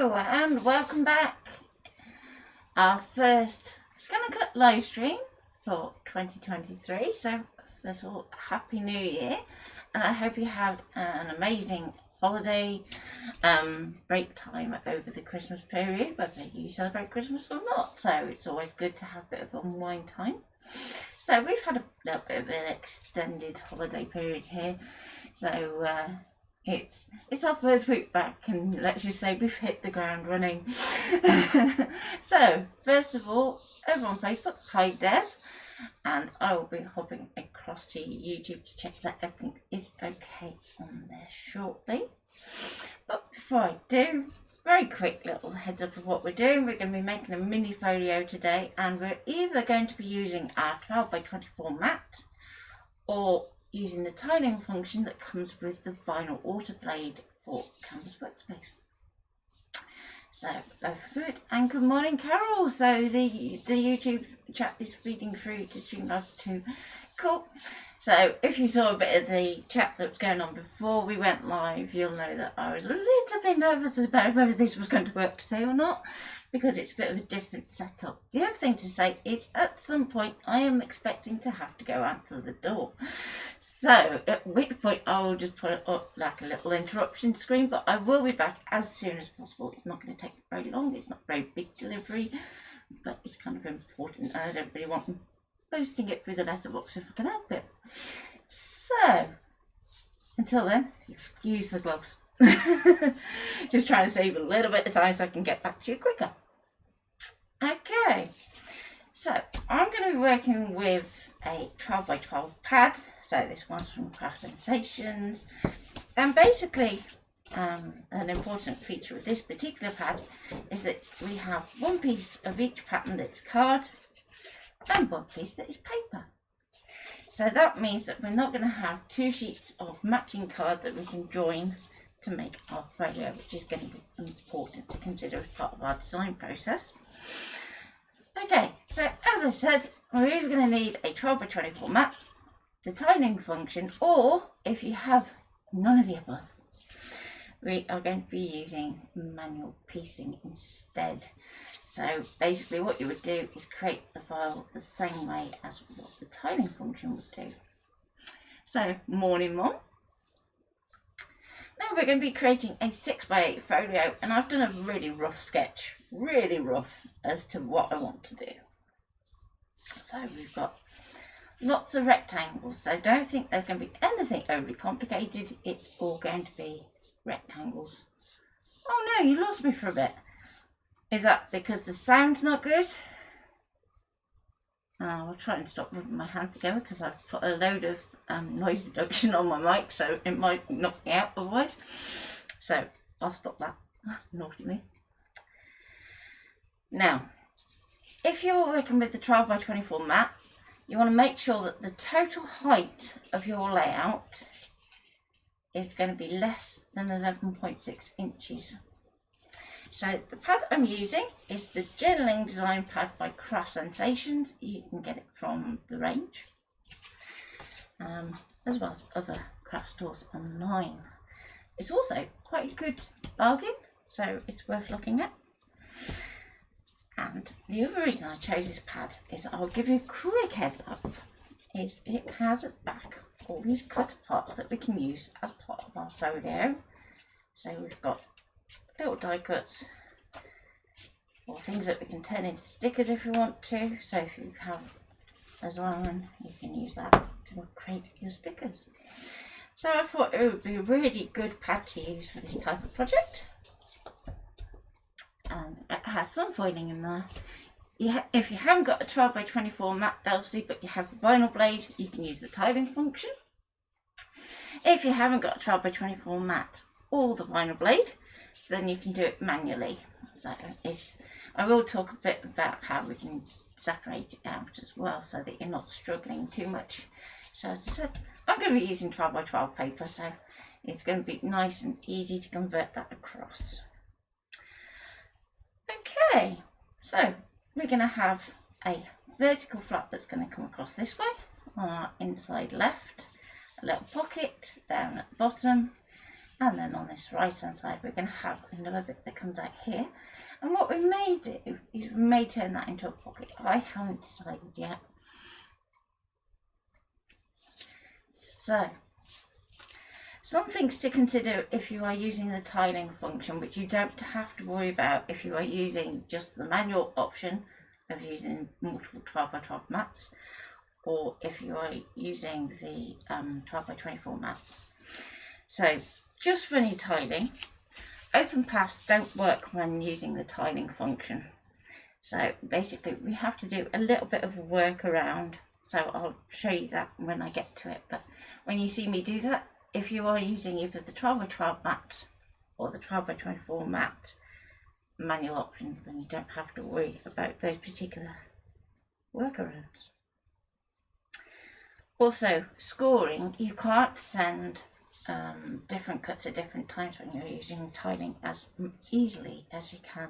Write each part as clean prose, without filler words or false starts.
Hello and welcome back. Our first ScanNCut live stream for 2023. So first of all, Happy New Year, and I hope you had an amazing holiday break time over the Christmas period, whether you celebrate Christmas or not. So it's always good to have a bit of unwind time. So we've had a little bit of an extended holiday period here. So it's our first week back, and let's just say we've hit the ground running. So first of all, over on Facebook, hi Deb, and I will be hopping across to YouTube to check that everything is okay on there shortly. But before I do, very quick little heads up of what we're doing. We're going to be making a mini folio today, and we're either going to be using our 12x24 mat or using the tiling function that comes with the vinyl autoblade for CanvasWorkspace. So both good. And good morning, Carol. So the YouTube chat is feeding through to Streamlabs too. Cool. So if you saw a bit of the chat that was going on before we went live, you'll know that I was a little bit nervous about whether this was going to work today or not, because it's a bit of a different setup. The other thing to say is at some point I am expecting to have to go answer the door. So at which point I will just put it up like a little interruption screen, but I will be back as soon as possible. It's not going to take very long. It's not a very big delivery, but it's kind of important, and I don't really want them posting it through the letterbox if I can help it. So until then, excuse the gloves. Just trying to save a little bit of time so I can get back to you quicker. Okay, so I'm going to be working with a 12x12 pad. So this one's from Craft Sensations, and basically an important feature with this particular pad is that we have one piece of each pattern that's card and one piece that is paper. So that means that we're not going to have two sheets of matching card that we can join to make our folio, which is going to be important to consider as part of our design process. Okay, so as I said, we're either going to need a 12x24 mat, the tiling function, or if you have none of the above, we are going to be using manual piecing instead. So basically what you would do is create a file the same way as what the tiling function would do. So morning mom. Now we're going to be creating a 6x8 folio, and I've done a really rough sketch, really rough, as to what I want to do. So we've got lots of rectangles, so don't think there's going to be anything overly complicated. It's all going to be rectangles. Oh no, you lost me for a bit. Is that because the sound's not good? I'll try and stop rubbing my hands together because I've put a load of noise reduction on my mic, so it might knock me out otherwise. So I'll stop that. Naughty me. Now, if you're working with the 12x24 mat, you want to make sure that the total height of your layout is going to be less than 11.6 inches. So the pad I'm using is the Journaling Design Pad by Craft Sensations. You can get it from the range, as well as other craft stores online. It's also quite a good bargain, so it's worth looking at. And the other reason I chose this pad is, I'll give you a quick heads up, is it has at the back all these cut parts that we can use as part of our folio. So we've got little die cuts, or things that we can turn into stickers if we want to. So if you have a design, you can use that to create your stickers. So I thought it would be a really good pad to use for this type of project. And it has some foiling in there. If you haven't got a 12x24 mat, Elsie, but you have the vinyl blade, you can use the tiling function. If you haven't got a 12x24 mat or the vinyl blade, then you can do it manually. So I will talk a bit about how we can separate it out as well, so that you're not struggling too much. So as I said, I'm going to be using 12x12 paper, so it's going to be nice and easy to convert that across. Okay, so we're going to have a vertical flap that's going to come across this way on our inside left, a little pocket down at the bottom, And then on this right hand side we're going to have another bit that comes out here, and what we may do is we may turn that into a pocket. I haven't decided yet. So some things to consider if you are using the tiling function, which you don't have to worry about if you are using just the manual option of using multiple 12x12 mats, or if you are using the 12x24 mats. So just when you're tiling, open paths don't work when using the tiling function. So basically we have to do a little bit of a workaround. So I'll show you that when I get to it. But when you see me do that, if you are using either the 12x12 mat or the 12x24 mat manual options, then you don't have to worry about those particular workarounds. Also, scoring, you can't send different cuts at different times when you're using tiling as easily as you can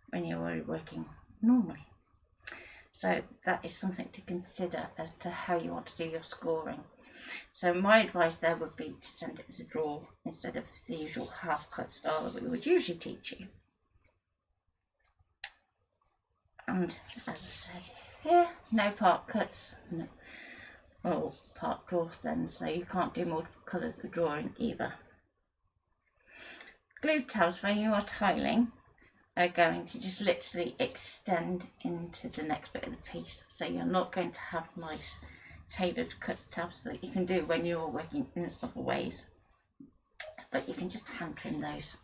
when you're working normally. So that is something to consider as to how you want to do your scoring. So my advice there would be to send it as a draw instead of the usual half cut style that we would usually teach you. And as I said here, no part cuts, no, or part draws then, so you can't do multiple colours of drawing either. Glue tabs when you are tiling are going to just literally extend into the next bit of the piece, so you're not going to have nice tailored cut tabs that you can do when you're working in other ways, but you can just hand trim those.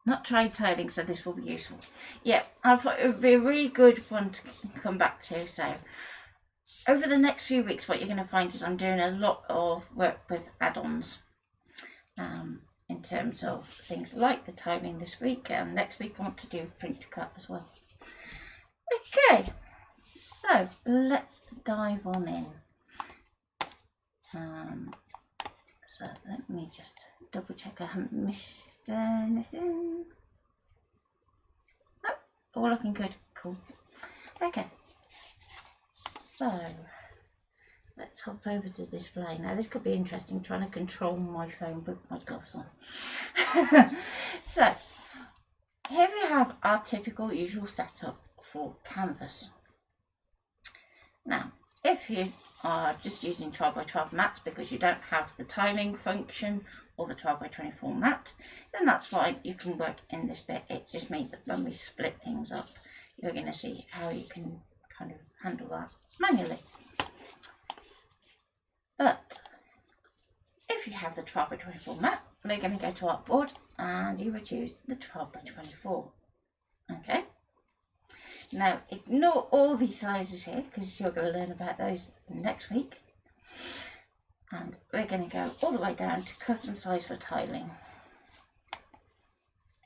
Not tried tiling, so this will be useful. Yeah, I thought it would be a really good one to come back to. So over the next few weeks, what you're going to find is I'm doing a lot of work with add-ons in terms of things like the tiling this week, and next week I want to do print to cut as well. Okay, so let's dive on in. So let me just double check I haven't missed anything. Nope, all looking good. Cool. Okay, so let's hop over to display. Now this could be interesting, trying to control my phone with my gloves on. So here we have our typical usual setup for Canvas. Now if you are just using 12x12 mats because you don't have the tiling function or the 12x24 mat, then that's fine, you can work in this bit. It just means that when we split things up, you're going to see how you can kind of handle that manually. But if you have the 12x24 mat, we're going to go to Artboard and you would use the 12x24. Okay. Now ignore all these sizes here because you're going to learn about those next week. And we're going to go all the way down to custom size for tiling.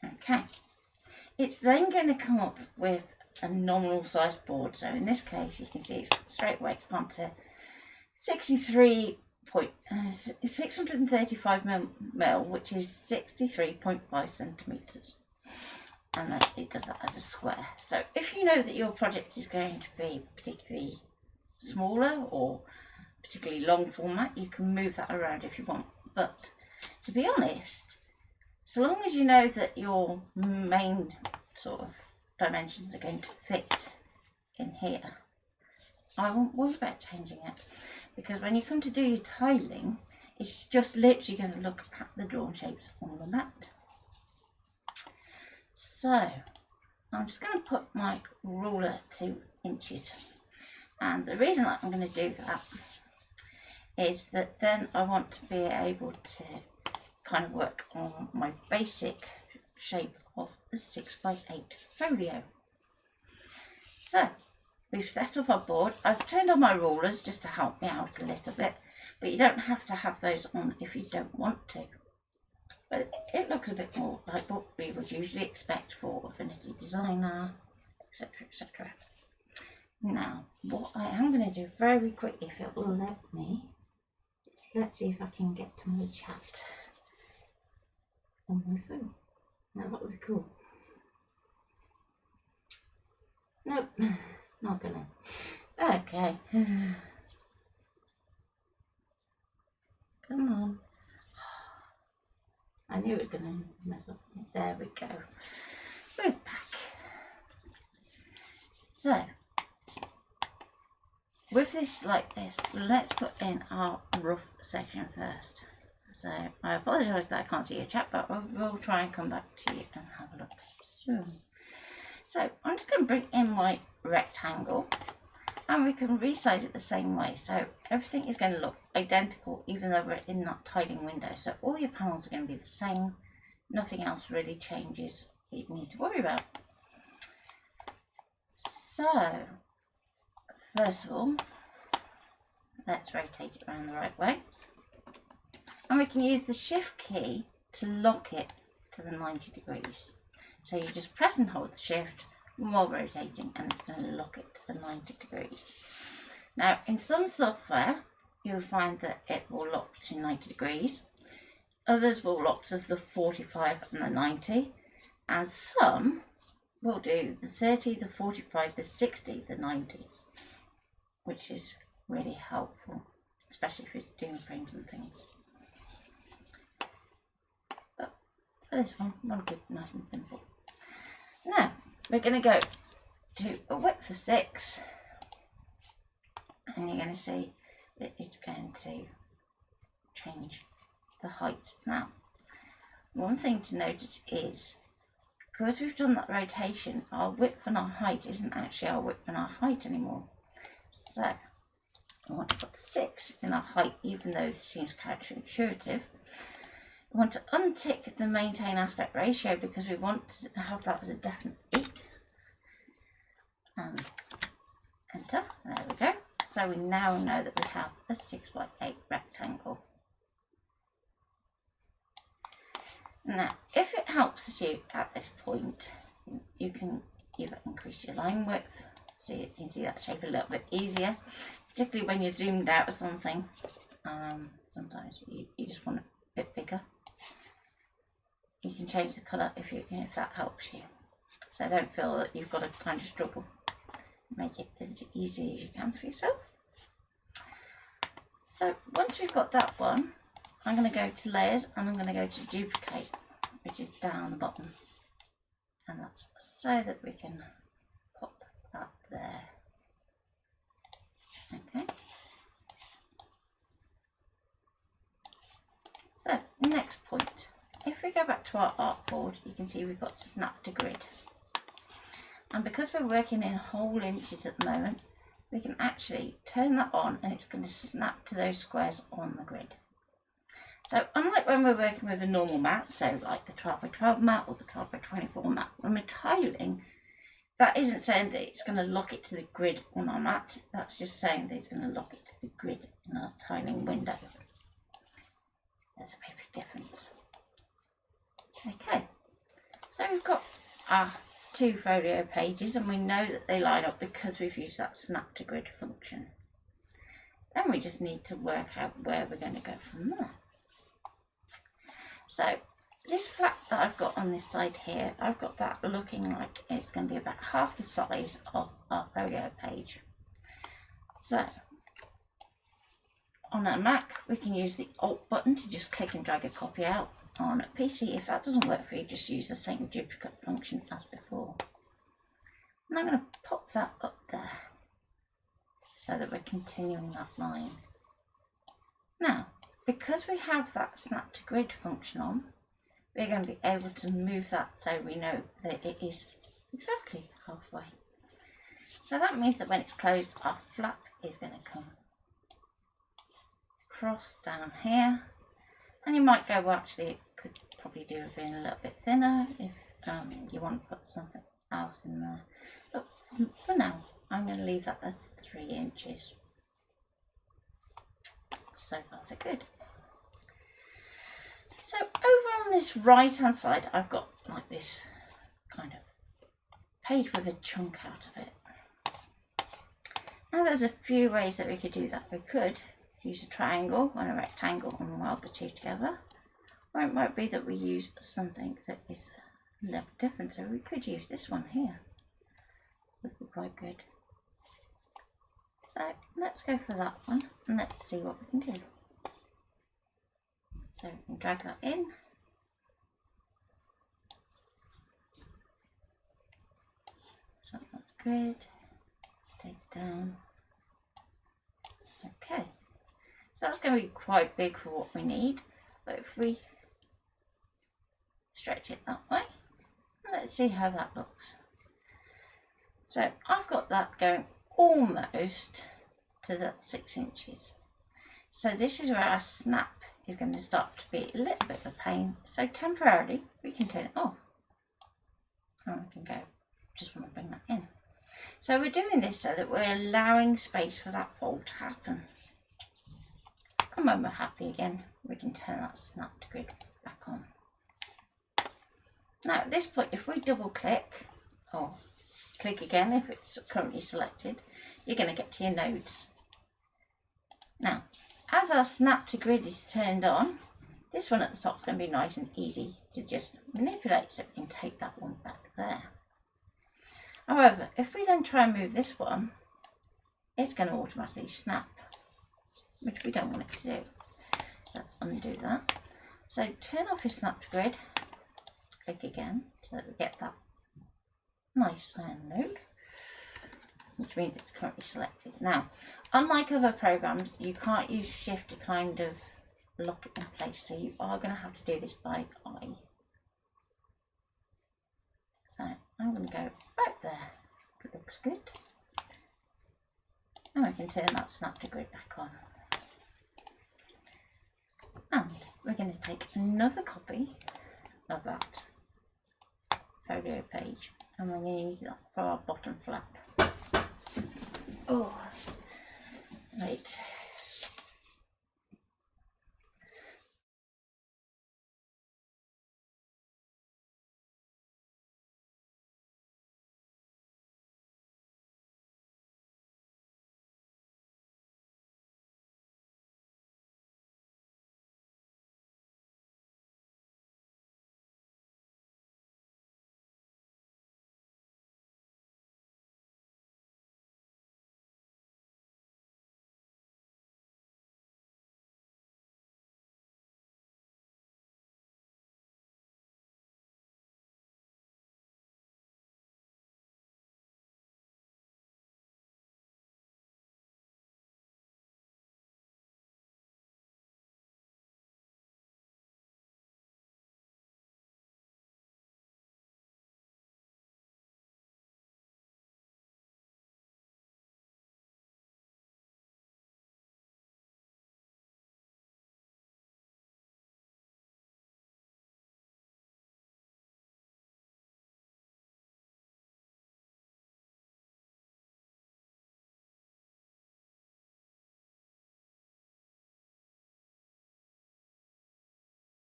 Okay. It's then going to come up with a nominal size board. So in this case, you can see it's straight away it's gone to 635 mil, which is 63.5 centimetres. And then it does that as a square. So if you know that your project is going to be particularly smaller or particularly long format, you can move that around if you want. But to be honest, so long as you know that your main sort of dimensions are going to fit in here, I won't worry about changing it, because when you come to do your tiling, it's just literally going to look at the drawn shapes on the mat. So I'm just going to put my ruler 2 inches, and the reason that I'm going to do that is that then I want to be able to kind of work on my basic shape of the 6x8 folio. So we've set up our board. I've turned on my rulers just to help me out a little bit, but you don't have to have those on if you don't want to. But it looks a bit more like what we would usually expect for Affinity Designer, etc, etc. Now, what I am going to do very quickly, if it will let me, let's see if I can get to my chat on my phone. Now that would be cool. Nope, not gonna. Okay. Come on. I knew it was going to mess up. There we go. We're back. So, with this like this, let's put in our rough section first. So, I apologise that I can't see your chat, but we'll try and come back to you and have a look soon. So, I'm just going to bring in my rectangle, and we can resize it the same way. So, everything is going to look identical, even though we're in that tiling window. So, all your panels are going to be the same. Nothing else really changes that you need to worry about. So, first of all, let's rotate it around the right way. And we can use the shift key to lock it to the 90 degrees. So you just press and hold the shift while rotating, and it's going to lock it to the 90 degrees. Now, in some software, you'll find that it will lock to 90 degrees. Others will lock to the 45 and the 90. And some will do the 30, the 45, the 60, the 90. Which is really helpful, especially if it's doing frames and things. But for this one, one good, nice and simple. Now, we're going to go to a width of 6, and you're going to see that it's going to change the height. Now, one thing to notice is, because we've done that rotation, our width and our height isn't actually our width and our height anymore. So, I want to put the 6 in our height, even though this seems counterintuitive. We want to untick the maintain aspect ratio because we want to have that as a definite 8. And enter. There we go. So we now know that we have a 6x8 rectangle. Now, if it helps you at this point, you can either increase your line width so you can see that shape a little bit easier, particularly when you're zoomed out or something. Sometimes you just want it a bit bigger. You can change the colour if that helps you. So don't feel that you've got to kind of struggle. Make it as easy as you can for yourself. So once we've got that one, I'm going to go to layers and I'm going to go to duplicate, which is down the bottom. And that's so that we can pop that there. Okay. So next point. If we go back to our artboard, you can see we've got snap to grid. And because we're working in whole inches at the moment, we can actually turn that on and it's going to snap to those squares on the grid. So unlike when we're working with a normal mat, so like the 12x12 mat or the 12x24 mat, when we're tiling, that isn't saying that it's going to lock it to the grid on our mat. That's just saying that it's going to lock it to the grid in our tiling window. There's a very big difference. Okay, so we've got our 2 folio pages and we know that they line up because we've used that snap to grid function. Then we just need to work out where we're going to go from there. So this flap that I've got on this side here, I've got that looking like it's going to be about half the size of our folio page. So on a Mac, we can use the Alt button to just click and drag a copy out. On a PC, if that doesn't work for you, just use the same duplicate function as before. And I'm going to pop that up there so that we're continuing that line. Now, because we have that snap to grid function on, we're going to be able to move that so we know that it is exactly halfway. So that means that when it's closed, our flap is going to come across down here. And you might go, well, actually, it could probably do with being a little bit thinner if you want to put something else in there. But for now, I'm going to leave that as 3 inches. So far, so good. So over on this right hand side, I've got like this kind of page with a chunk out of it. Now there's a few ways that we could do that. We could use a triangle and a rectangle and weld the 2 together. Or it might be that we use something that is a little different. So we could use this one here. Would be quite good. So let's go for that one and let's see what we can do. So we can drag that in So that's grid, take down. Okay, so that's going to be quite big for what we need, but if we stretch it that way, let's see how that looks. So I've got that going almost to that 6 inches. So this is where our snap is going to start to be a little bit of a pain. So temporarily we can turn it off. And we can go, just want to bring that in. So we're doing this so that we're allowing space for that fold to happen. And when we're happy again, we can turn that snap to grid back on. Now at this point, if we double click, or click again if it's currently selected, you're going to get to your nodes. Now, as our snap to grid is turned on, this one at the top is going to be nice and easy to just manipulate, so we can take that one back there. However, if we then try and move this one, it's going to automatically snap, which we don't want it to do. So let's undo that. So turn off your snap to grid, click again so that we get that nice node, which means it's currently selected. Now, unlike other programs, you can't use shift to kind of lock it in place, so you are going to have to do this by eye. So I'm going to go right there. It looks good. And I can turn that snap to grid back on. And we're going to take another copy of that folio page, and we're going to use that for our bottom flap. Oh, right.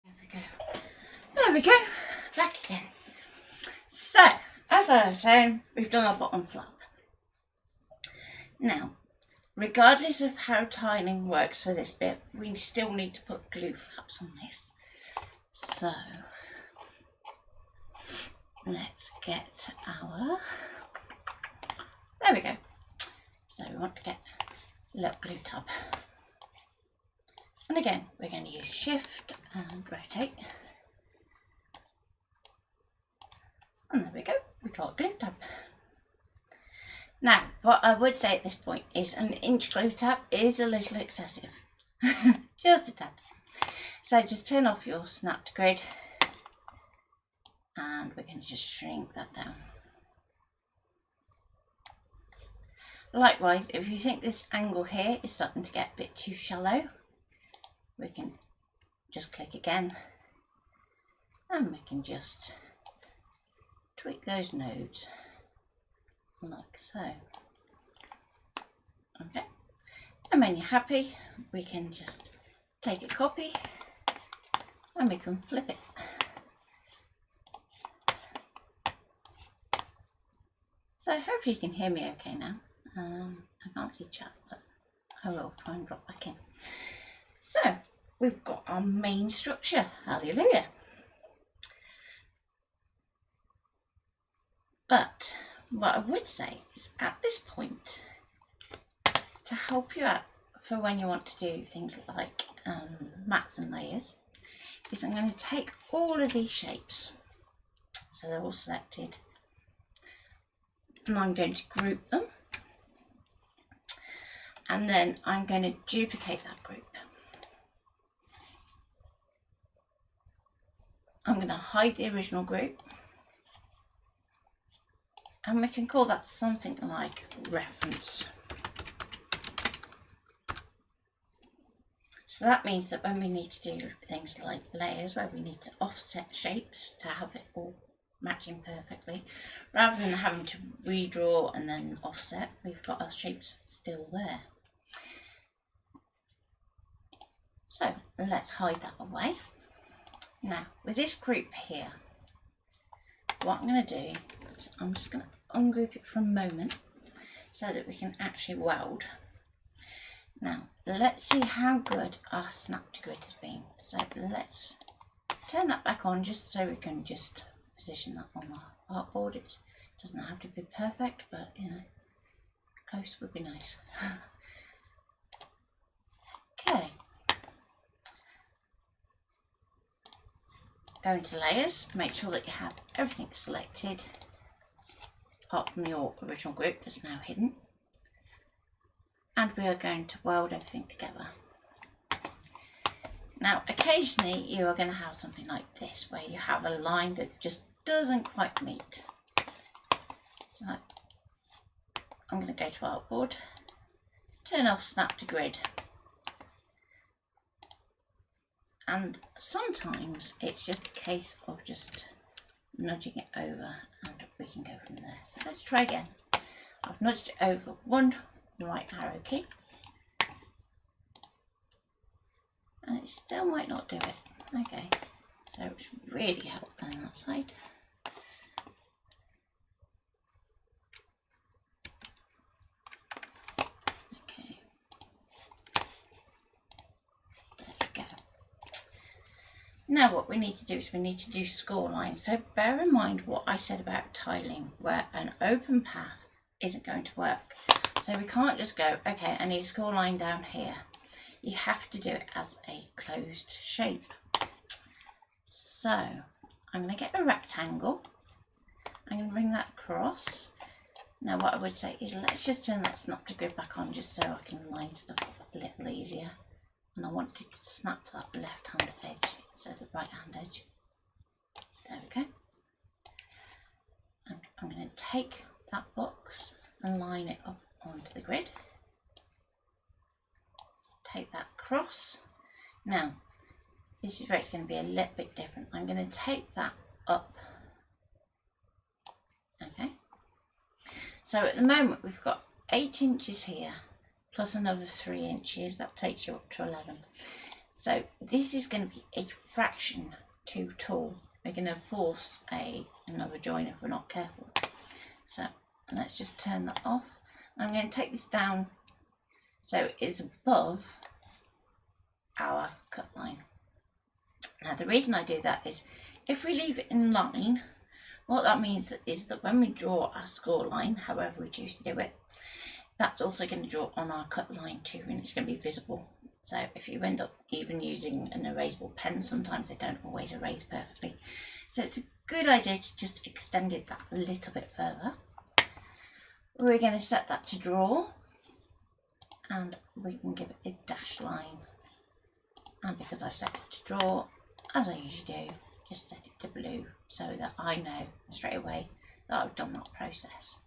There we go. There we go. Back again. So, as I was saying, we've done our bottom flap. Now, regardless of how tiling works for this bit, we still need to put glue flaps on this. So, let's get our... There we go. So we want to get a little glue tab. And again, we're going to use shift and rotate. And there we go, we got a glue tab. Now, what I would say at this point is an inch glue tab is a little excessive. Just a tad. So just turn off your snap to grid. And we're going to just shrink that down. Likewise, if you think this angle here is starting to get a bit too shallow, we can just click again and we can just tweak those nodes like so. Okay, and when you're happy, we can just take a copy and we can flip it. So hopefully you can hear me okay now. I can't see chat, but I will try and drop back in. So we've got our main structure, hallelujah. But what I would say is at this point, to help you out for when you want to do things like mats and layers, is I'm going to take all of these shapes, so they're all selected, and I'm going to group them, and then I'm going to duplicate that group. I'm going to hide the original group, and we can call that something like reference. So that means that when we need to do things like layers, where we need to offset shapes to have it all matching perfectly, rather than having to redraw and then offset, we've got our shapes still there. So let's hide that away. Now with this group here, what I'm going to do is I'm just going to ungroup it for a moment so that we can actually weld. Now let's see how good our snap to grid has been. So let's turn that back on just so we can just position that on our artboard. It doesn't have to be perfect, but you know, close would be nice. Okay. Go into layers, make sure that you have everything selected apart from your original group that's now hidden. And we are going to weld everything together. Now occasionally you are going to have something like this where you have a line that just doesn't quite meet. So I'm going to go to artboard, turn off snap to grid, and sometimes it's just a case of just nudging it over and we can go from there. So let's try again. I've nudged it over one right arrow key and it still might not do it. Okay, so it should really help on that side. Okay, there we go. Now what we need to do is we need to do score lines. So bear in mind what I said about tiling, where an open path isn't going to work. So we can't just go, okay, I need a score line down here. You have to do it as a closed shape. So I'm going to get a rectangle. I'm going to bring that across. Now what I would say is let's just turn that snap to grid back on just so I can line stuff up a little easier. And I want it to snap to that left-hand edge instead of the right-hand edge. There we go. And I'm going to take that box and line it up onto the grid. Take that across. Now this is where it's going to be a little bit different. I'm going to take that up. Okay, so at the moment we've got 8 inches here plus another 3 inches. That takes you up to 11. So this is going to be a fraction too tall. We're going to force another join if we're not careful. So let's just turn that off. I'm going to take this down so it's above our cut line. Now the reason I do that is if we leave it in line, what that means is that when we draw our score line, however we choose to do it, that's also going to draw on our cut line too, and it's going to be visible. So if you end up even using an erasable pen, sometimes they don't always erase perfectly. So it's a good idea to just extend it that a little bit further. We're going to set that to draw, and we can give it a dashed line. And because I've set it to draw, as I usually do, just set it to blue so that I know straight away that I've done that process.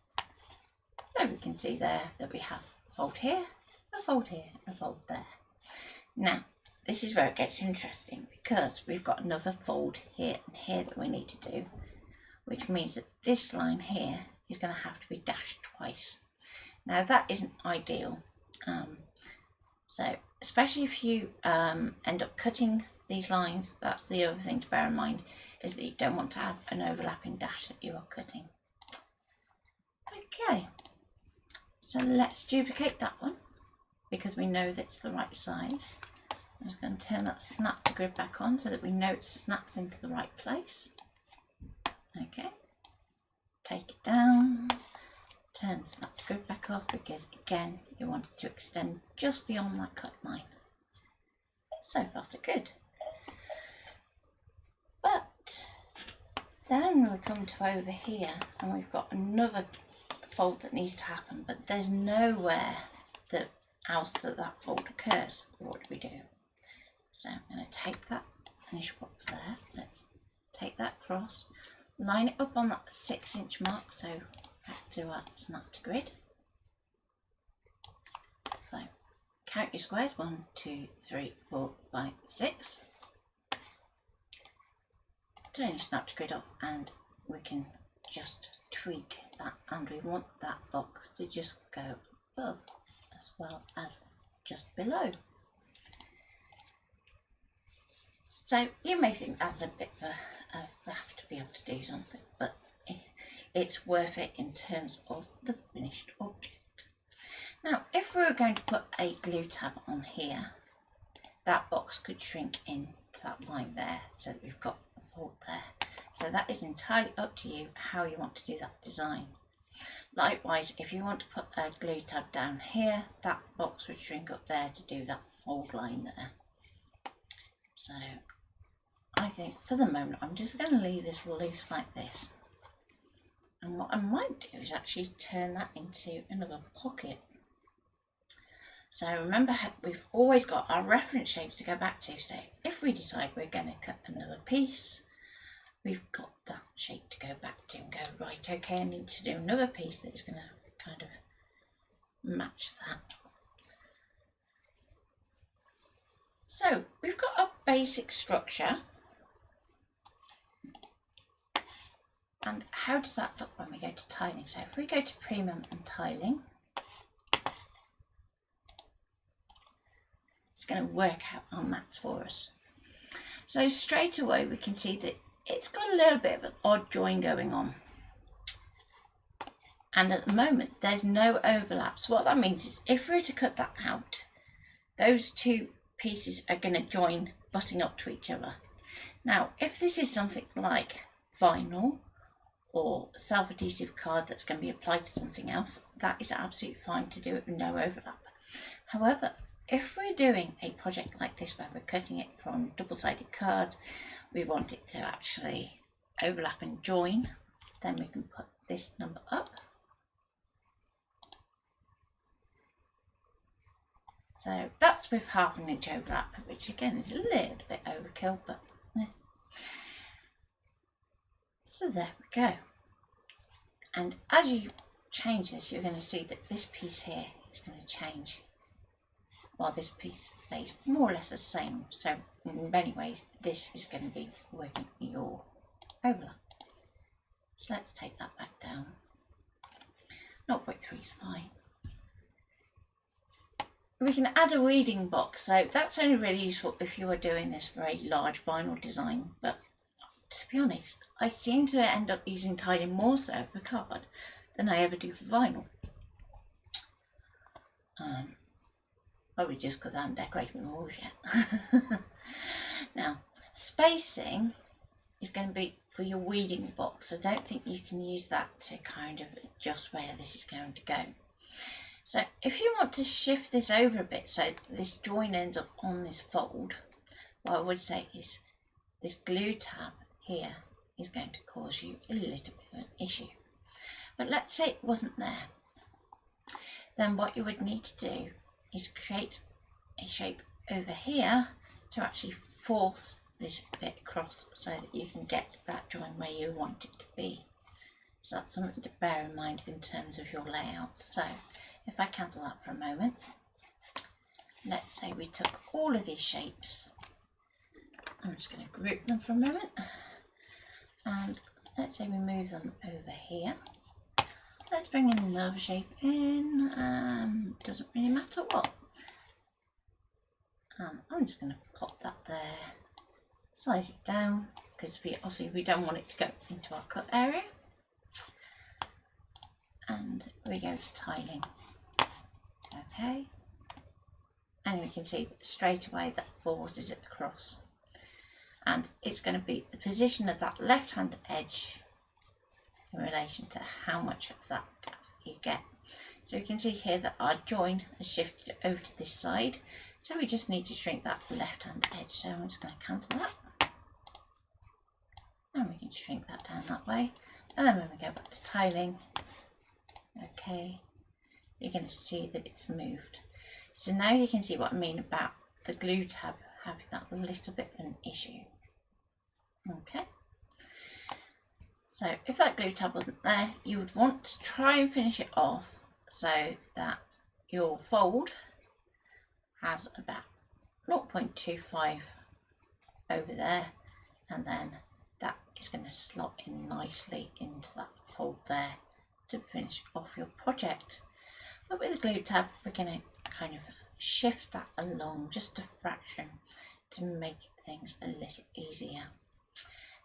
So we can see there that we have a fold here, a fold here, and a fold there. Now, this is where it gets interesting because we've got another fold here and here that we need to do, which means that this line here is going to have to be dashed twice. Now that isn't ideal. So especially if you end up cutting these lines, that's the other thing to bear in mind, is that you don't want to have an overlapping dash that you are cutting. Okay, so let's duplicate that one because we know that's the right size. I'm just going to turn that snap to grid back on so that we know it snaps into the right place. Okay, take it down, turn the snap to grid back off because again you want it to extend just beyond that cut line. So far so good. But then we come to over here and we've got another fold that needs to happen, but there's nowhere else that fold occurs. What do we do? So I'm going to take that finish box there. Let's take that across, line it up on that 6-inch mark. So back to our snap to grid. So count your squares, 1, 2, 3, 4, 5, 6. Turn your snap to grid off, and we can just tweak that, and we want that box to just go above as well as just below. So you may think that's a bit of a have to be able to do something, but it's worth it in terms of the finished object. Now, if we were going to put a glue tab on here, that box could shrink in to that line there, so that we've got a fold there. So that is entirely up to you how you want to do that design. Likewise, if you want to put a glue tab down here, that box would shrink up there to do that fold line there. So I think for the moment I'm just going to leave this loose like this. And what I might do is actually turn that into another pocket. So remember, we've always got our reference shapes to go back to. So if we decide we're going to cut another piece, we've got that shape to go back to and go, right, okay, I need to do another piece that's going to kind of match that. So we've got a basic structure. And how does that look when we go to tiling? So if we go to Premium and Tiling, it's going to work out our mats for us. So straight away we can see that it's got a little bit of an odd join going on. And at the moment there's no overlaps. What that means is if we were to cut that out, those two pieces are going to join, butting up to each other. Now, if this is something like vinyl or self-adhesive card that's going to be applied to something else, that is absolutely fine to do it with no overlap. However, if we're doing a project like this where we're cutting it from double-sided card, we want it to actually overlap and join, then we can put this number up. So that's with 1/2 inch overlap, which again is a little bit overkill, but yeah. So there we go. And as you change this, you're going to see that this piece here is going to change, while this piece stays more or less the same. So in many ways, this is going to be working your overlap. So let's take that back down. 0.3 is fine. We can add a weeding box, so that's only really useful if you are doing this for a large vinyl design, but to be honest, I seem to end up using tiling more so for card than I ever do for vinyl. Probably just because I haven't decorated my walls yet. Now, spacing is going to be for your weeding box. I don't think you can use that to kind of adjust where this is going to go. So if you want to shift this over a bit so this join ends up on this fold, what I would say is this glue tab here is going to cause you a little bit of an issue. But let's say it wasn't there. Then what you would need to do is create a shape over here to actually force this bit across so that you can get to that join where you want it to be. So that's something to bear in mind in terms of your layout. So if I cancel that for a moment, let's say we took all of these shapes. I'm just going to group them for a moment. And let's say we move them over here. Let's bring in another shape in. Doesn't really matter what. I'm just going to pop that there. Size it down because we don't want it to go into our cut area. And we go to tiling. Okay. And we can see that straight away that forces it across. And it's going to be the position of that left-hand edge in relation to how much of that gap you get. So you can see here that our join has shifted over to this side. So we just need to shrink that left-hand edge. So I'm just going to cancel that. And we can shrink that down that way. And then when we go back to tiling, go okay, you're going to see that it's moved. So now you can see what I mean about the glue tab having that little bit of an issue. Okay, so if that glue tab wasn't there, you would want to try and finish it off so that your fold has about 0.25 over there, and then that is going to slot in nicely into that fold there to finish off your project. But with the glue tab, we're going to kind of shift that along just a fraction to make things a little easier.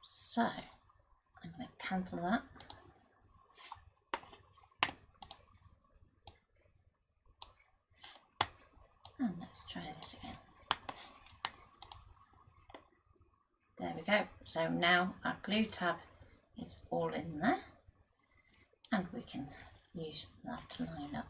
So I'm going to cancel that. And let's try this again. There we go. So now our glue tab is all in there, and we can use that to line up.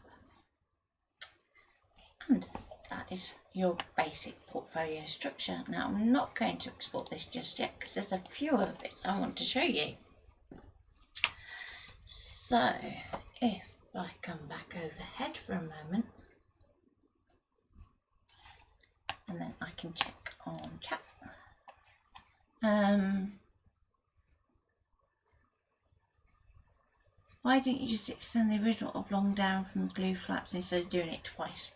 And that is your basic portfolio structure. Now I'm not going to export this just yet because there's a few of bits I want to show you. So if I come back overhead for a moment, and then I can check on chat. Why didn't you just extend the original oblong down from the glue flaps instead of doing it twice?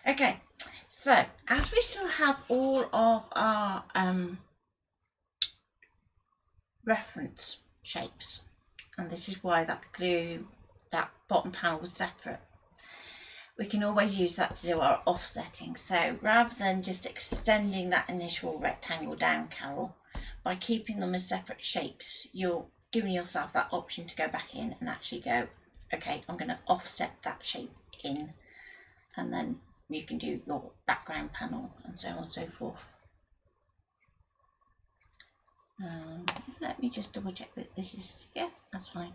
Okay, so as we still have all of our reference shapes, and this is why that glue, that bottom panel was separate, we can always use that to do our offsetting. So rather than just extending that initial rectangle down, Carol, by keeping them as separate shapes, you're giving yourself that option to go back in and actually go, okay, I'm going to offset that shape in, and then you can do your background panel and so on and so forth. Let me just double check that this is, yeah, that's fine.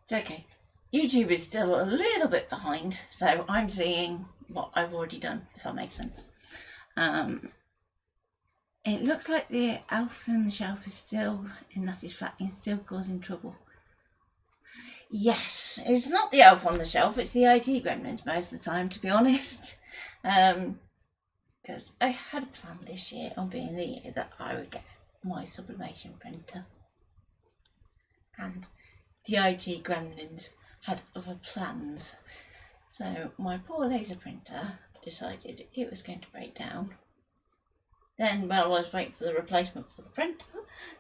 It's okay. YouTube is still a little bit behind, so I'm seeing what I've already done, if that makes sense. It looks like the elf on the shelf is still in Nutty's flat and still causing trouble. Yes, it's not the elf on the shelf, it's the IT gremlins most of the time, to be honest. Because I had a plan this year on being the year that I would get my sublimation printer. And the IT gremlins had other plans. So my poor laser printer decided it was going to break down. Then while I was waiting for the replacement for the printer,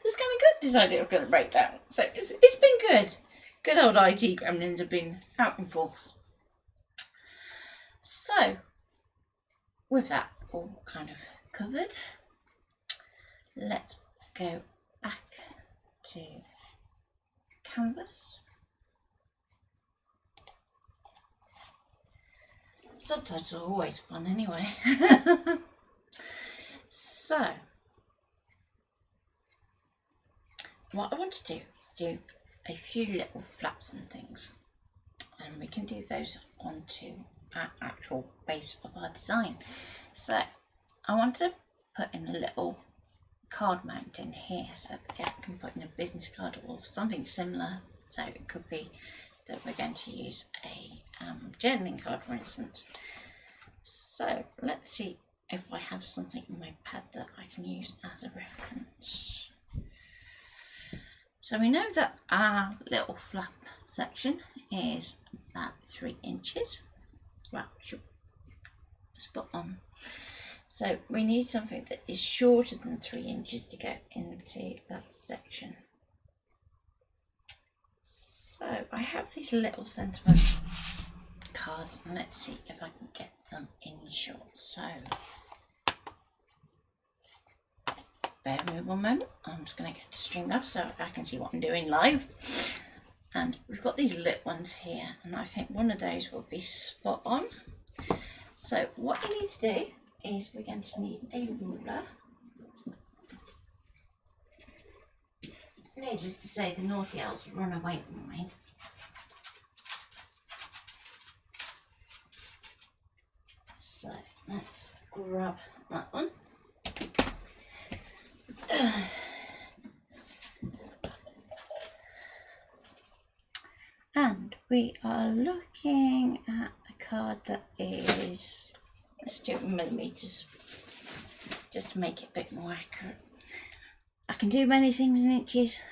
the ScanNCut decided it was going to break down. So it's been good. Good old IT gremlins have been out in force. So with that all kind of covered, let's go back to Canvas. Subtitles are always fun anyway. So what I want to do is do a few little flaps and things, and we can do those onto our actual base of our design. So I want to put in a little card mount in here so that I can put in a business card or something similar. So it could be that we're going to use a journaling card, for instance. So let's see if I have something in my pad that I can use as a reference. So we know that our little flap section is about 3 inches. Well, spot on. So we need something that is shorter than 3 inches to go into that section. So I have these little sentiment cards, and let's see if I can get them in shot. So bear with me one moment. I'm just going to get to Streamlabs so I can see what I'm doing live. And we've got these little ones here, and I think one of those will be spot on. So what you need to do is we're going to need a ruler. Needless to say, the naughty elves run away from me. So let's grab that one. And we are looking at a card that is, let's do it in millimeters, just to make it a bit more accurate. I can do many things in inches,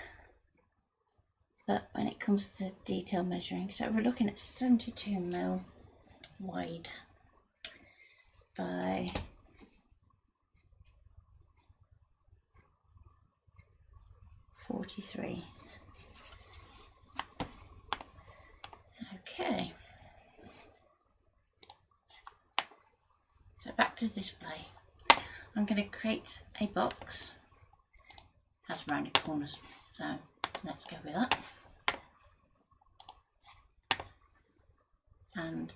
but when it comes to detail measuring, so we're looking at 72mm wide by 43. Okay, so back to display. I'm going to create a box. It has rounded corners, so let's go with that. And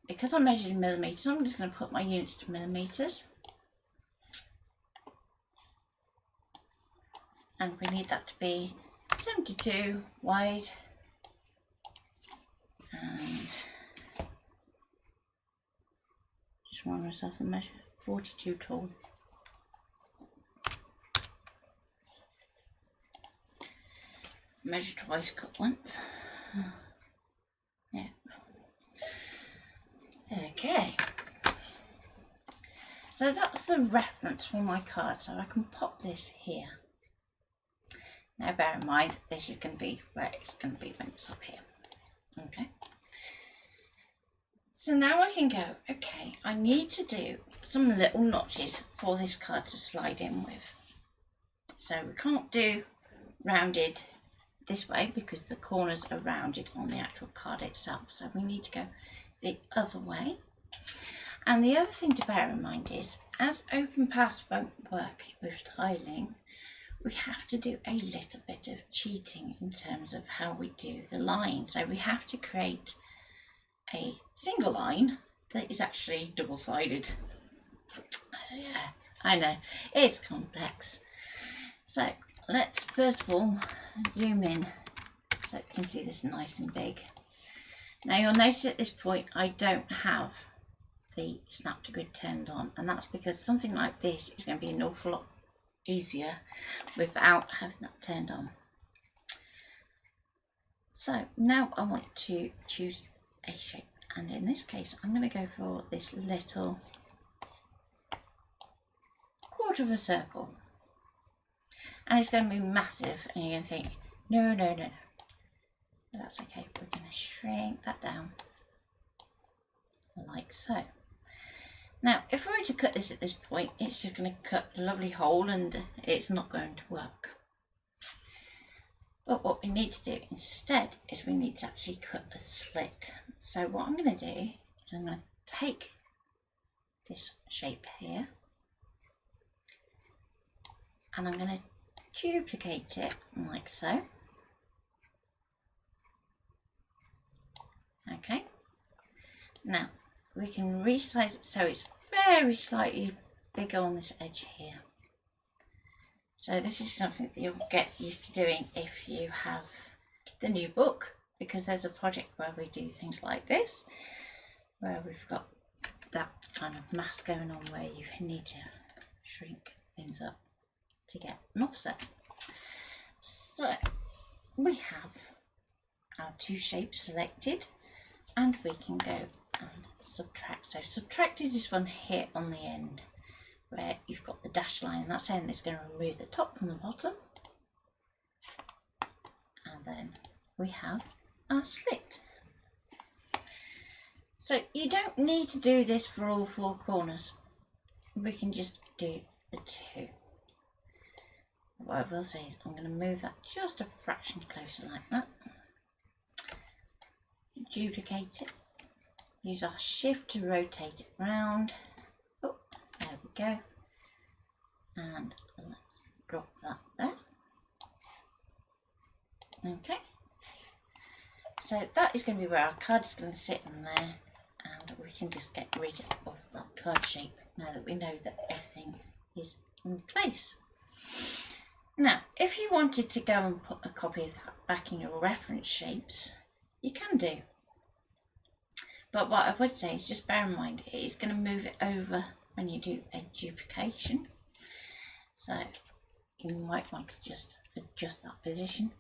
because I measured in millimeters, I'm just going to put my units to millimeters. And we need that to be 72 wide and just remind myself to measure 42 tall. Measure twice, cut once. Yeah. Okay. So that's the reference for my card, so I can pop this here. Now bear in mind that this is going to be where it's going to be when it's up here. Okay. So now I can go, okay, I need to do some little notches for this card to slide in with. So we can't do rounded this way because the corners are rounded on the actual card itself. So we need to go the other way. And the other thing to bear in mind is, as OpenPath won't work with tiling, we have to do a little bit of cheating in terms of how we do the line. So we have to create a single line that is actually double-sided. Yeah, I know, it's complex. So let's first of all zoom in so you can see this nice and big. Now you'll notice at this point I don't have the snap to grid turned on, and that's because something like this is going to be an awful lot easier without having that turned on. So now I want to choose a shape, and in this case I'm going to go for this little quarter of a circle, and it's going to be massive and you're going to think no, but that's okay. We're going to shrink that down like so. Now if we were to cut this at this point, it's just going to cut a lovely hole and it's not going to work. But what we need to do instead is we need to actually cut a slit. So what I'm going to do is I'm going to take this shape here and I'm going to duplicate it like so. Okay, now we can resize it so it's very slightly bigger on this edge here. So this is something that you'll get used to doing if you have the new book, because there's a project where we do things like this, where we've got that kind of mass going on where you need to shrink things up to get an offset. So we have our two shapes selected and we can go and subtract. So subtract is this one here on the end where you've got the dashed line, and that's saying it's going to remove the top from the bottom, and then we have our slit. So you don't need to do this for all four corners, we can just do the two. What I will say is I'm going to move that just a fraction closer like that, duplicate it, use our shift to rotate it round. Oh, there we go, and let's drop that there. Okay, so that is going to be where our card is going to sit in there, and we can just get rid of that card shape now that we know that everything is in place. Now if you wanted to go and put a copy of that back in your reference shapes, you can do. But what I would say is just bear in mind it is going to move it over when you do a duplication. So you might want to just adjust that position.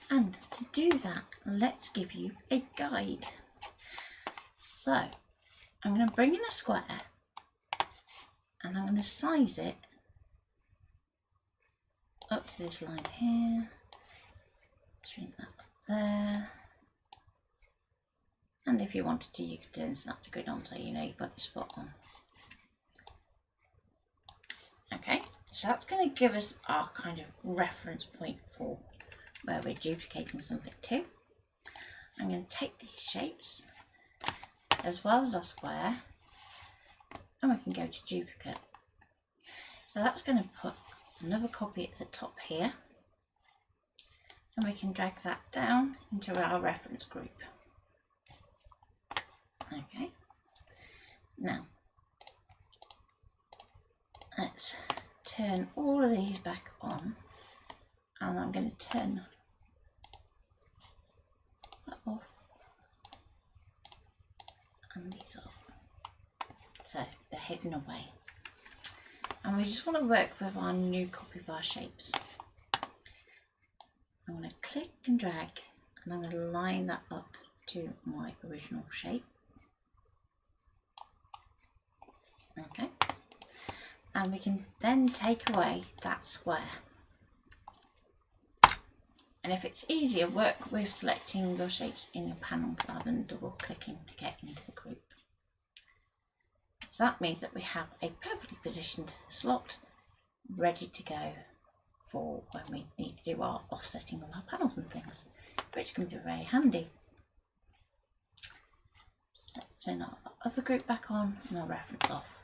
And to do that, let's give you a guide. So I'm going to bring in a square and I'm going to size it up to this line here, shrink that up there, and if you wanted to you could turn snap to grid on so you know you've got your spot on. Okay, so that's going to give us our kind of reference point for where we're duplicating something to. I'm going to take these shapes as well as our square and we can go to duplicate. So that's going to put another copy at the top here and we can drag that down into our reference group. Okay, now let's turn all of these back on and I'm going to turn that off and these off so they're hidden away. And we just want to work with our new copy of our shapes. I'm going to click and drag and I'm going to line that up to my original shape. Okay, and we can then take away that square. And if it's easier, work with selecting your shapes in your panel rather than double clicking to get into the group. So that means that we have a perfectly positioned slot ready to go for when we need to do our offsetting of our panels and things, which can be very handy. So let's turn our other group back on and our reference off.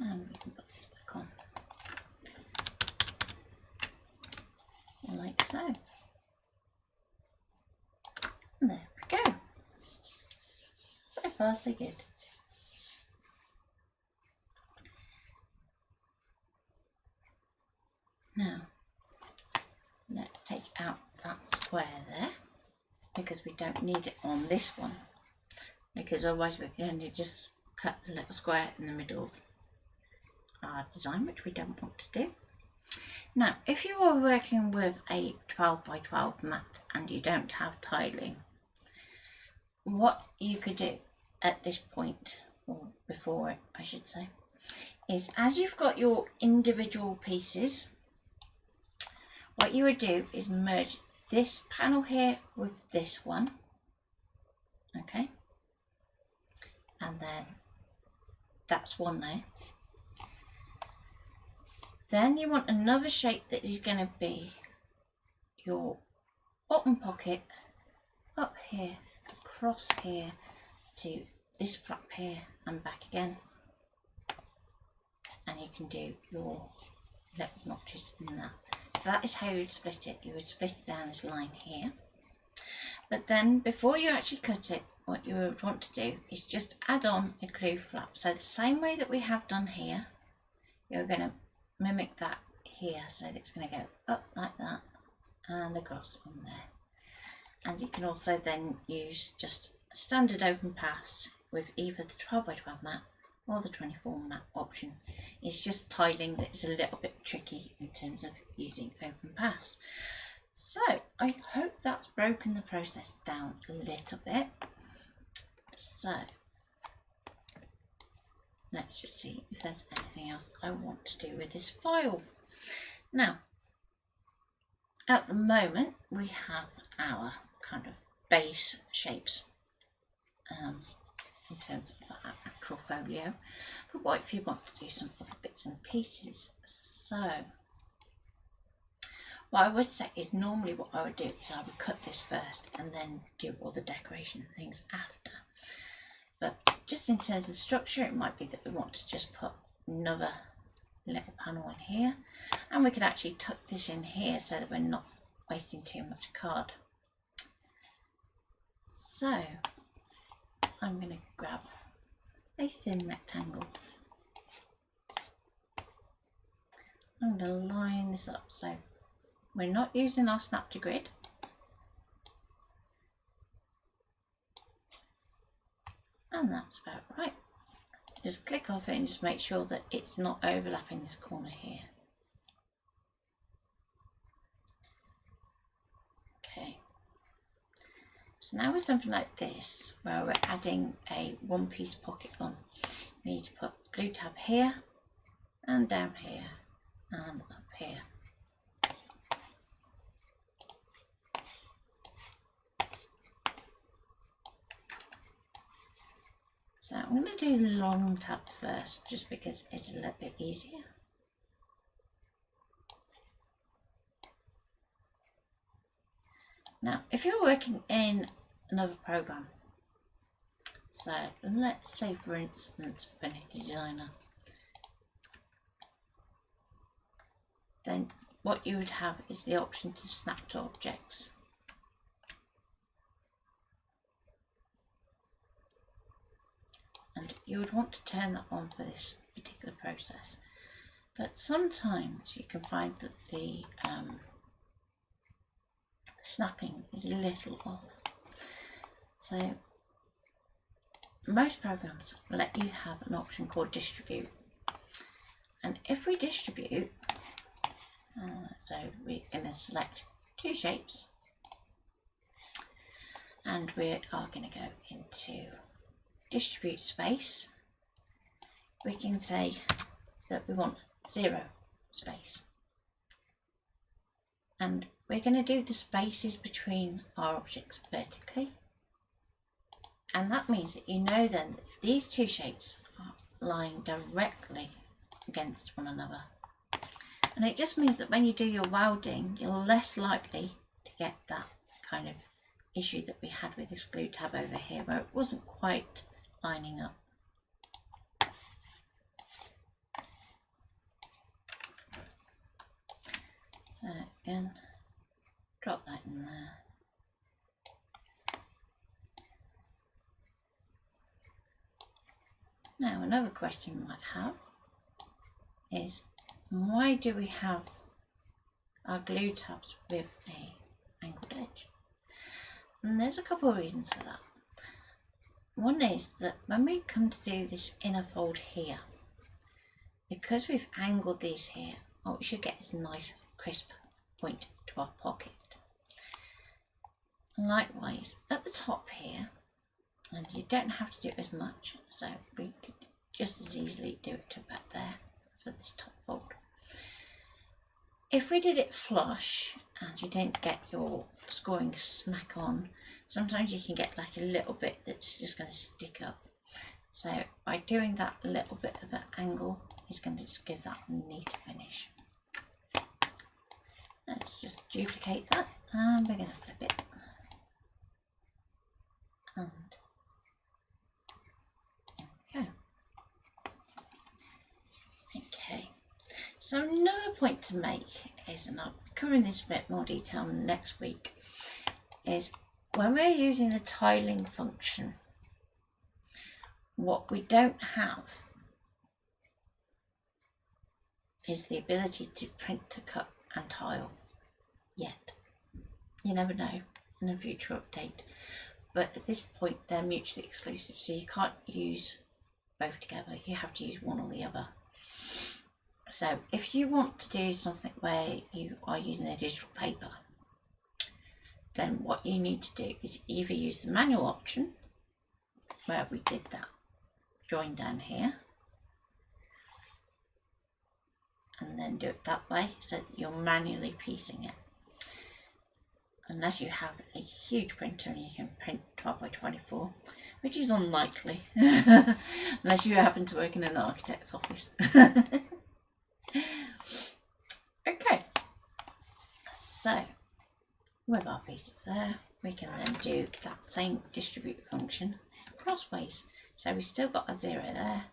And we can put this back on, like so. And there we go. So far so good. Now, let's take out that square there, because we don't need it on this one, because otherwise we're going to just cut a little square in the middle of our design, which we don't want to do. Now, if you are working with a 12 by 12 mat and you don't have tiling, what you could do at this point, or before it I should say, is as you've got your individual pieces, what you would do is merge this panel here with this one, okay, and then that's one there. Then you want another shape that is going to be your bottom pocket up here, across here to this flap here and back again. And you can do your little notches in that. So that is how you would split it. You would split it down this line here. But then before you actually cut it, what you would want to do is just add on a glue flap. So the same way that we have done here, you're going to mimic that here, so that it's going to go up like that and across on there. And you can also then use just standard open paths with either the 12 by 12 mat or the 24 mat option. It's just tiling that is a little bit tricky in terms of using open paths. So I hope that's broken the process down a little bit. So let's just see if there's anything else I want to do with this file. Now, at the moment, we have our kind of base shapes in terms of our actual folio. But what if you want to do some other bits and pieces? So, what I would say is normally what I would do is I would cut this first and then do all the decoration things after. But just in terms of structure, it might be that we want to just put another little panel in here, and we could actually tuck this in here so that we're not wasting too much card. So I'm going to grab a thin rectangle. I'm going to line this up so we're not using our snap to grid. And that's about right. Just click off it and just make sure that it's not overlapping this corner here. So now with something like this, where we're adding a one-piece pocket on, we need to put glue tab here, and down here, and up here. So I'm going to do the long tab first, just because it's a little bit easier. Now, if you're working in another program, so let's say for instance Affinity Designer, then what you would have is the option to snap to objects. And you would want to turn that on for this particular process. But sometimes you can find that the snapping is a little off. So most programs let you have an option called distribute. And if we distribute, so we're going to select two shapes, and we are going to go into distribute space. We can say that we want 0 space, and we're going to do the spaces between our objects vertically, and that means that you know then that these two shapes are lying directly against one another, and it just means that when you do your welding, you're less likely to get that kind of issue that we had with this glue tab over here, where it wasn't quite lining up. So again, drop that in there. Now another question you might have is, why do we have our glue tabs with a angled edge? And there's a couple of reasons for that. One is that when we come to do this inner fold here, because we've angled these here, what we should get is a nice crisp point to our pocket. Likewise at the top here, and you don't have to do it as much, so we could just as easily do it to about there for this top fold. If we did it flush and you didn't get your scoring smack on, sometimes you can get like a little bit that's just going to stick up. So by doing that little bit of an angle, it's going to just give that neat finish. Let's just duplicate that, and we're going to flip it. And there we go. Okay, so another point to make is, and I'll be covering this a bit more detail next week, is when we're using the tiling function, what we don't have is the ability to print, to cut and tile yet. You never know in a future update, but at this point they're mutually exclusive, so you can't use both together, you have to use one or the other. So if you want to do something where you are using a digital paper, then what you need to do is either use the manual option, where we did that join down here, and then do it that way so that you're manually piecing it. Unless you have a huge printer and you can print 12 by 24, which is unlikely, unless you happen to work in an architect's office. Okay, so with our pieces there, we can then do that same distribute function crossways. So we've still got a 0 there.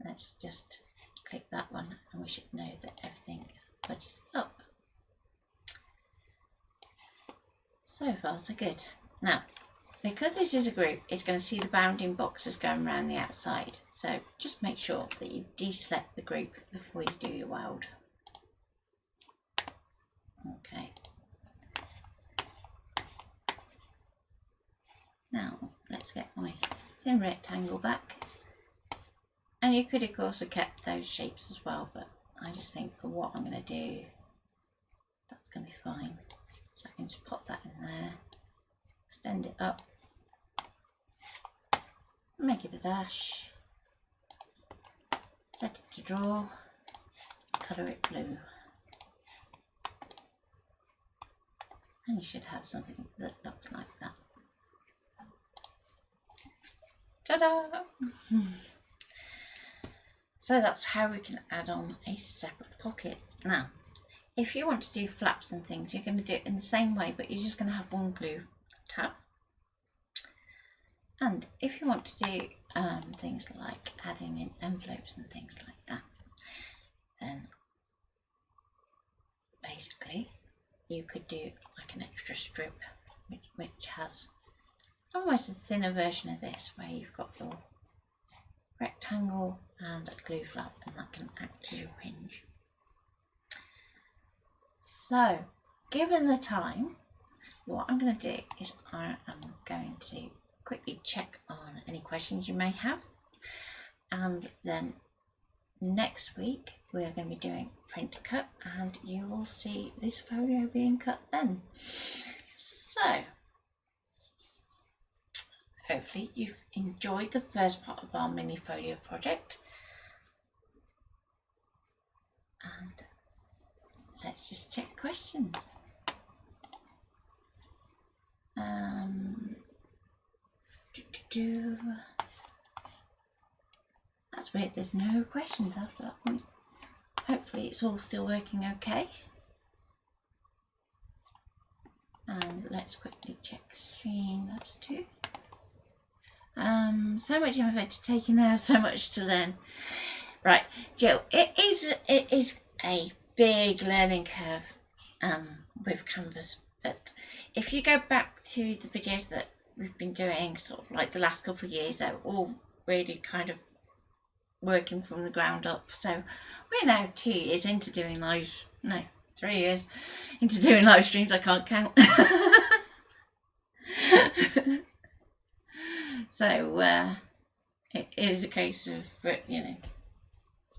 Let's just click that one, and we should know that everything budges up. So far so good. Now, because this is a group, it's going to see the bounding boxes going around the outside. So just make sure that you deselect the group before you do your weld. Okay. Now let's get my thin rectangle back. And you could of course have kept those shapes as well, but I just think for what I'm going to do, that's going to be fine. So I can just pop that in there, extend it up, make it a dash, set it to draw, colour it blue. And you should have something that looks like that. Ta-da! So that's how we can add on a separate pocket. Now, if you want to do flaps and things, you're going to do it in the same way, but you're just going to have one glue tab. And if you want to do things like adding in envelopes and things like that, then basically you could do like an extra strip which has almost a thinner version of this, where you've got your rectangle and a glue flap, and that can act as your hinge. So given the time, what I'm going to do is I am going to quickly check on any questions you may have, and then next week we're going to be doing print to cut, and you will see this folio being cut then. So hopefully you've enjoyed the first part of our mini folio project, and let's just check questions. That's weird, there's no questions after that point. Hopefully it's all still working okay. And let's quickly check Streamlabs too. So much info to take in now, so much to learn. Right, Jill, it is a big learning curve with Canvas, but if you go back to the videos that we've been doing sort of like the last couple of years, they're all really kind of working from the ground up. So we're now 2 years into doing 3 years into doing live streams. I can't count. So it is a case of,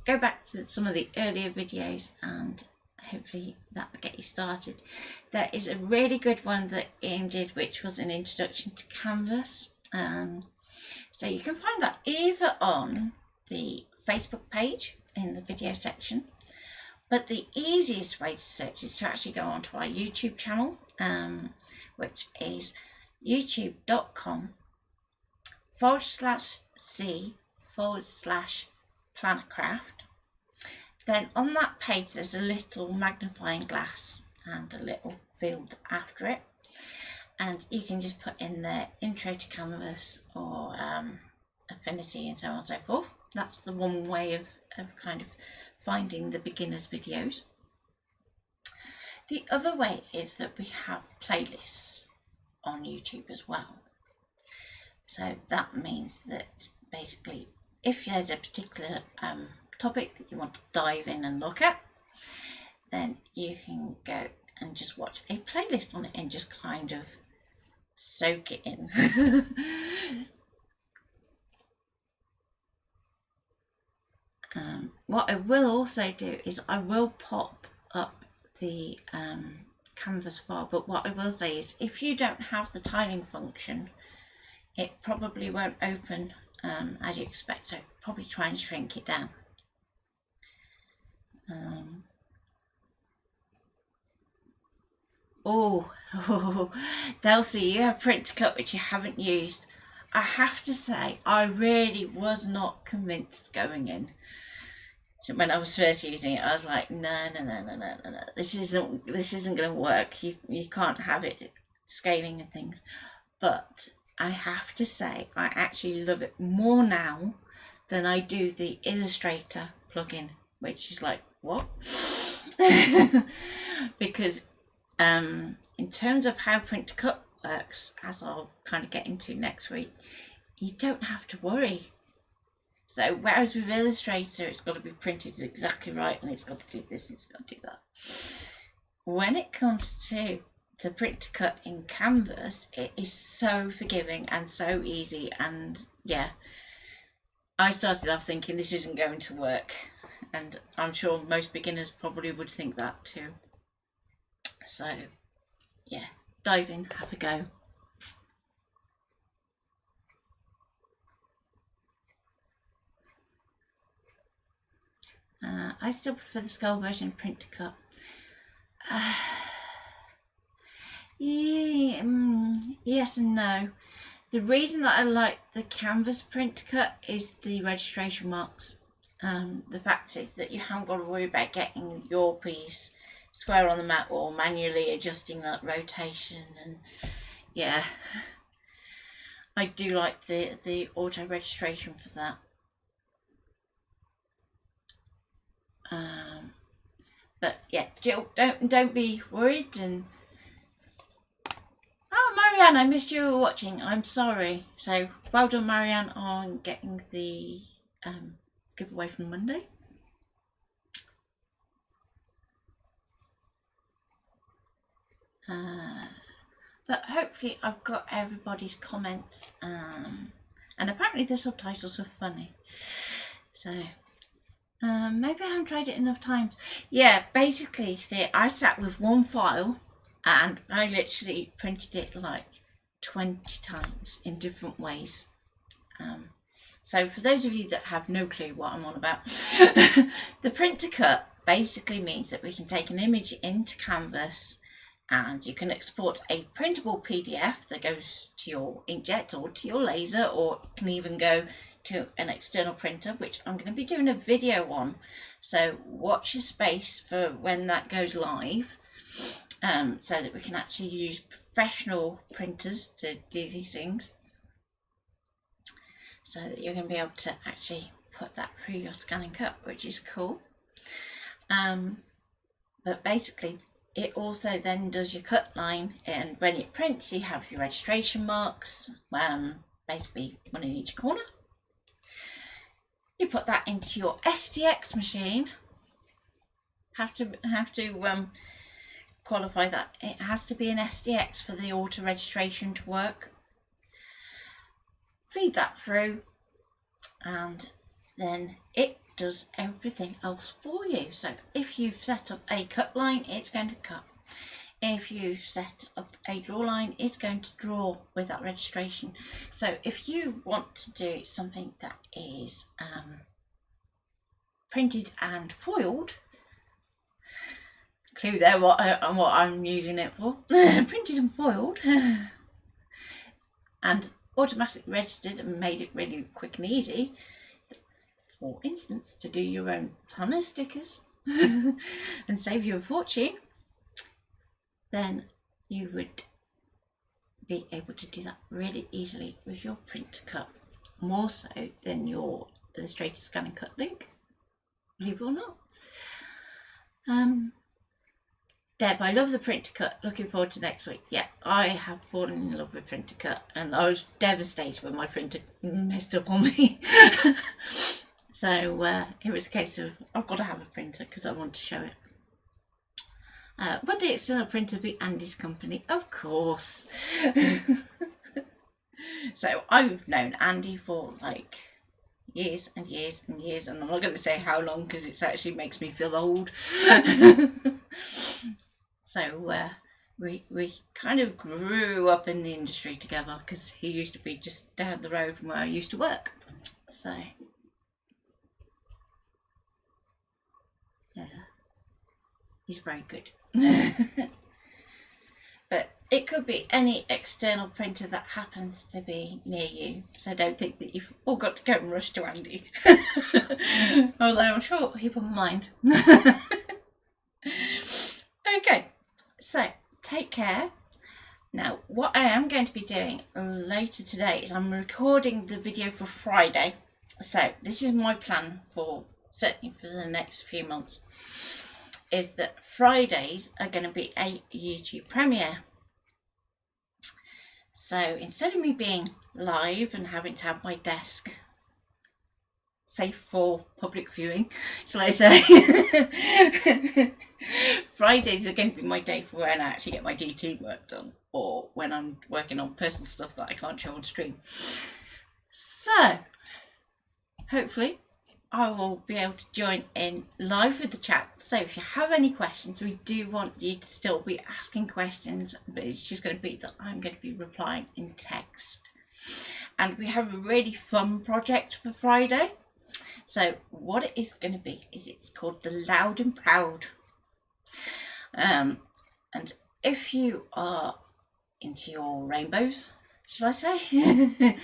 go back to some of the earlier videos and hopefully that will get you started. There is a really good one that Ian did, which was an introduction to Canvas. So you can find that either on the Facebook page in the video section, but the easiest way to search is to actually go onto our YouTube channel, which is youtube.com/c/plannercraft. Then on that page there's a little magnifying glass and a little field after it, and you can just put in there intro to Canvas or affinity and so on and so forth. That's the one way of kind of finding the beginners videos. The other way is that we have playlists on YouTube as well. So that means that basically if there's a particular topic that you want to dive in and look at, then you can go and just watch a playlist on it and just kind of soak it in. What I will also do is I will pop up the Canvas file, but what I will say is if you don't have the tiling function, it probably won't open as you expect, so probably try and shrink it down. Delcy, you have print to cut which you haven't used. I have to say I really was not convinced going in. So when I was first using it, I was like, no, this isn't going to work. You can't have it scaling and things. But I have to say, I actually love it more now than I do the Illustrator plugin, which is like, what? Because in terms of how print to cut works, as I'll kind of get into next week, you don't have to worry. So whereas with Illustrator it's got to be printed exactly right and it's got to do this, it's got to do that. When it comes to the print to cut in Canvas, it is so forgiving and so easy, and yeah, I started off thinking this isn't going to work, and I'm sure most beginners probably would think that too. So yeah, dive in, have a go. I still prefer the scroll version of print to cut. Yeah, yes and no. The reason that I like the canvas print to cut is the registration marks. The fact is that you haven't got to worry about getting your piece square on the mat or manually adjusting that rotation, and yeah, I do like the auto registration for that. But yeah, Jill, don't be worried. And oh, Marianne, I missed you watching. I'm sorry. So well done, Marianne, on getting the giveaway from Monday. But hopefully I've got everybody's comments, and apparently the subtitles are funny. So maybe I haven't tried it enough times. Yeah, basically I sat with one file and I literally printed it like 20 times in different ways. So for those of you that have no clue what I'm on about, the print to cut basically means that we can take an image into Canvas and you can export a printable PDF that goes to your inkjet or to your laser, or it can even go to an external printer, which I'm going to be doing a video on. So watch your space for when that goes live, so that we can actually use professional printers to do these things, so that you're going to be able to actually put that through your ScanNCut, which is cool. But basically it also then does your cut line, and when it prints you have your registration marks, basically one in each corner. You put that into your SDX machine. Have to qualify that it has to be an SDX for the auto registration to work. Feed that through, and then it does everything else for you. So if you've set up a cut line, it's going to cut. If you've set up a draw line, it's going to draw with that registration. So if you want to do something that is printed and foiled, clue there what I'm using it for, printed and foiled, and automatically registered and made it really quick and easy, for instance, to do your own planner stickers and save you a fortune, then you would be able to do that really easily with your print to cut, more so than your illustrated ScanNCut link, believe it or not. Deb, I love the print to cut. Looking forward to next week. Yeah, I have fallen in love with print to cut, and I was devastated when my printer messed up on me. So it was a case of I've got to have a printer because I want to show it. Would the external printer be Andy's company? Of course. So I've known Andy for like years and years and years, and I'm not going to say how long because it actually makes me feel old. So we kind of grew up in the industry together because he used to be just down the road from where I used to work. So yeah, he's very good. But it could be any external printer that happens to be near you, so don't think that you've all got to go and rush to Andy. Although I'm sure he wouldn't mind. Okay, so take care. Now what I am going to be doing later today is I'm recording the video for Friday. So this is my plan for certainly for the next few months, is that Fridays are going to be a YouTube premiere. So instead of me being live and having to have my desk safe for public viewing, shall I say, Fridays are going to be my day for when I actually get my DT work done, or when I'm working on personal stuff that I can't show on stream. So hopefully I will be able to join in live with the chat. So if you have any questions, we do want you to still be asking questions, but it's just going to be that I'm going to be replying in text. And we have a really fun project for Friday. So what it is going to be is it's called the Loud and Proud. And if you are into your rainbows, shall I say,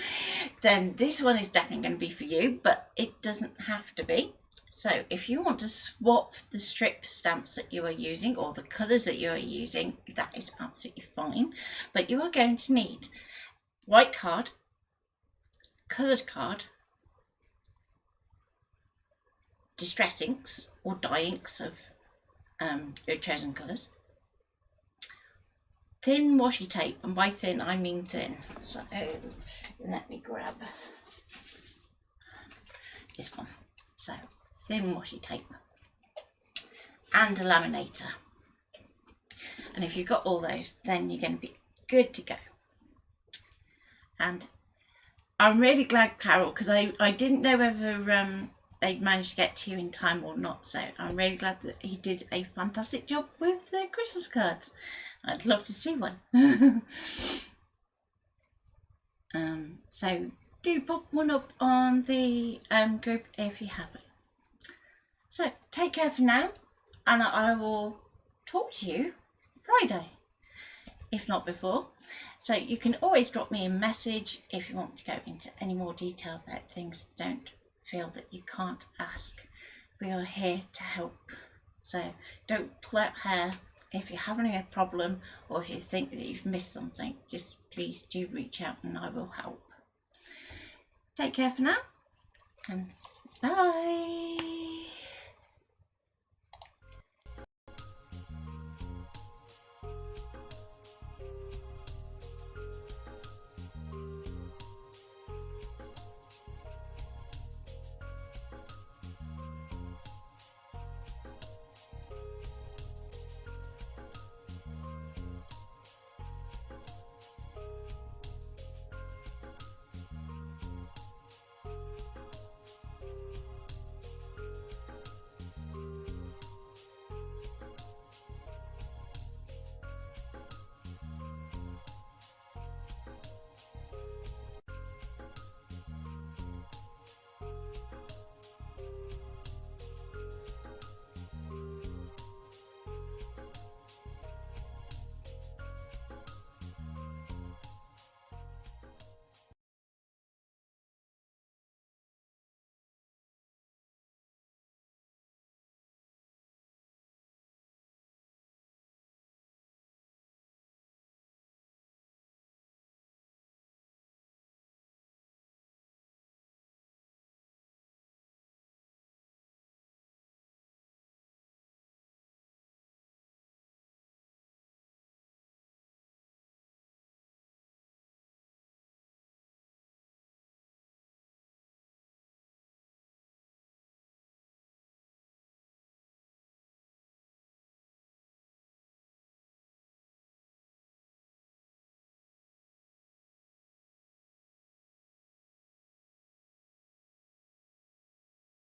then this one is definitely going to be for you, but it doesn't have to be. So if you want to swap the strip stamps that you are using or the colours that you are using, that is absolutely fine. But you are going to need white card, coloured card, distress inks or dye inks of your chosen colours, thin washi tape, and by thin I mean thin. So let me grab this one. So thin washi tape and a laminator. And if you've got all those, then you're going to be good to go. And I'm really glad, Carol, because I didn't know whether they'd managed to get to you in time or not. So I'm really glad that he did a fantastic job with the Christmas cards. I'd love to see one. So do pop one up on the group if you haven't. So take care for now, and I will talk to you Friday, if not before. So you can always drop me a message if you want to go into any more detail about things. Don't feel that you can't ask. We are here to help. So don't pull out hair if you're having a problem, or if you think that you've missed something. Just please do reach out and I will help. Take care for now, and bye.